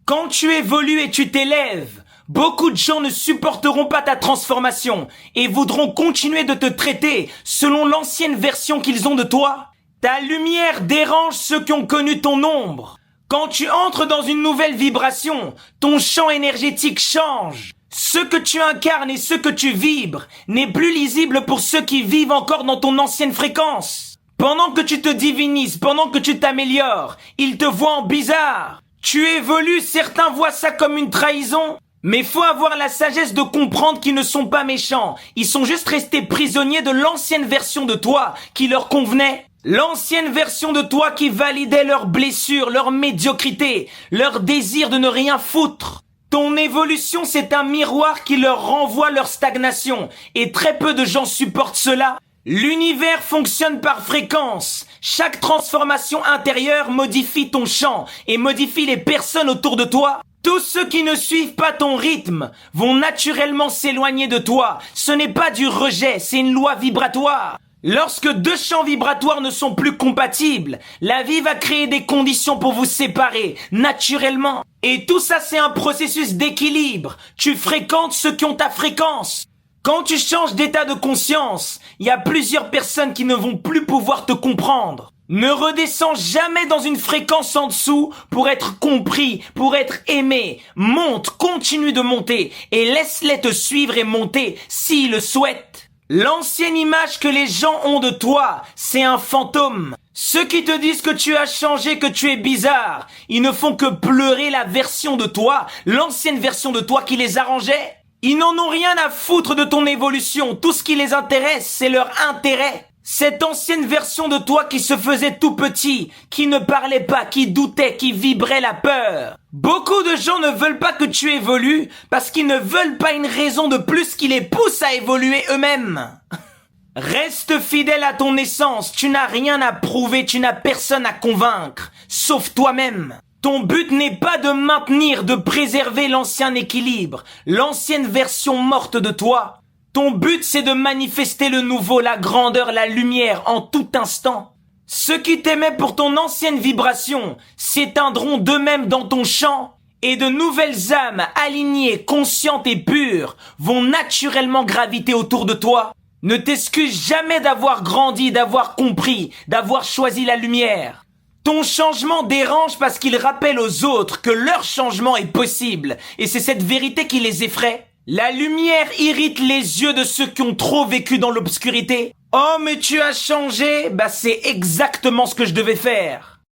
Quand tu évolues et tu t'élèves, beaucoup de gens ne supporteront pas ta transformation et voudront continuer de te traiter selon l'ancienne version qu'ils ont de toi. Ta lumière dérange ceux qui ont connu ton ombre. Quand tu entres dans une nouvelle vibration, ton champ énergétique change. Ce que tu incarnes et ce que tu vibres n'est plus lisible pour ceux qui vivent encore dans ton ancienne fréquence. Pendant que tu te divinises, pendant que tu t'améliores, ils te voient en bizarre. Tu évolues, certains voient ça comme une trahison. Mais faut avoir la sagesse de comprendre qu'ils ne sont pas méchants. Ils sont juste restés prisonniers de l'ancienne version de toi qui leur convenait. L'ancienne version de toi qui validait leurs blessures, leur médiocrité, leur désir de ne rien foutre. Ton évolution, c'est un miroir qui leur renvoie leur stagnation. Et très peu de gens supportent cela. L'univers fonctionne par fréquence. Chaque transformation intérieure modifie ton champ et modifie les personnes autour de toi. Tous ceux qui ne suivent pas ton rythme vont naturellement s'éloigner de toi. Ce n'est pas du rejet, c'est une loi vibratoire. Lorsque deux champs vibratoires ne sont plus compatibles, la vie va créer des conditions pour vous séparer, naturellement. Et tout ça, c'est un processus d'équilibre. Tu fréquentes ceux qui ont ta fréquence. Quand tu changes d'état de conscience, il y a plusieurs personnes qui ne vont plus pouvoir te comprendre. Ne redescends jamais dans une fréquence en dessous pour être compris, pour être aimé. Monte, continue de monter et laisse-les te suivre et monter s'ils le souhaitent. L'ancienne image que les gens ont de toi, c'est un fantôme. Ceux qui te disent que tu as changé, que tu es bizarre, ils ne font que pleurer la version de toi, l'ancienne version de toi qui les arrangeait. Ils n'en ont rien à foutre de ton évolution. Tout ce qui les intéresse, c'est leur intérêt. Cette ancienne version de toi qui se faisait tout petit, qui ne parlait pas, qui doutait, qui vibrait la peur. Beaucoup de gens ne veulent pas que tu évolues parce qu'ils ne veulent pas une raison de plus qui les pousse à évoluer eux-mêmes. Reste fidèle à ton essence. Tu n'as rien à prouver, tu n'as personne à convaincre, sauf toi-même. Ton but n'est pas de maintenir, de préserver l'ancien équilibre, l'ancienne version morte de toi. Ton but, c'est de manifester le nouveau, la grandeur, la lumière en tout instant. Ceux qui t'aimaient pour ton ancienne vibration s'éteindront d'eux-mêmes dans ton champ et de nouvelles âmes alignées, conscientes et pures vont naturellement graviter autour de toi. Ne t'excuse jamais d'avoir grandi, d'avoir compris, d'avoir choisi la lumière. Ton changement dérange parce qu'il rappelle aux autres que leur changement est possible et c'est cette vérité qui les effraie. La lumière irrite les yeux de ceux qui ont trop vécu dans l'obscurité. Oh mais tu as changé, c'est exactement ce que je devais faire.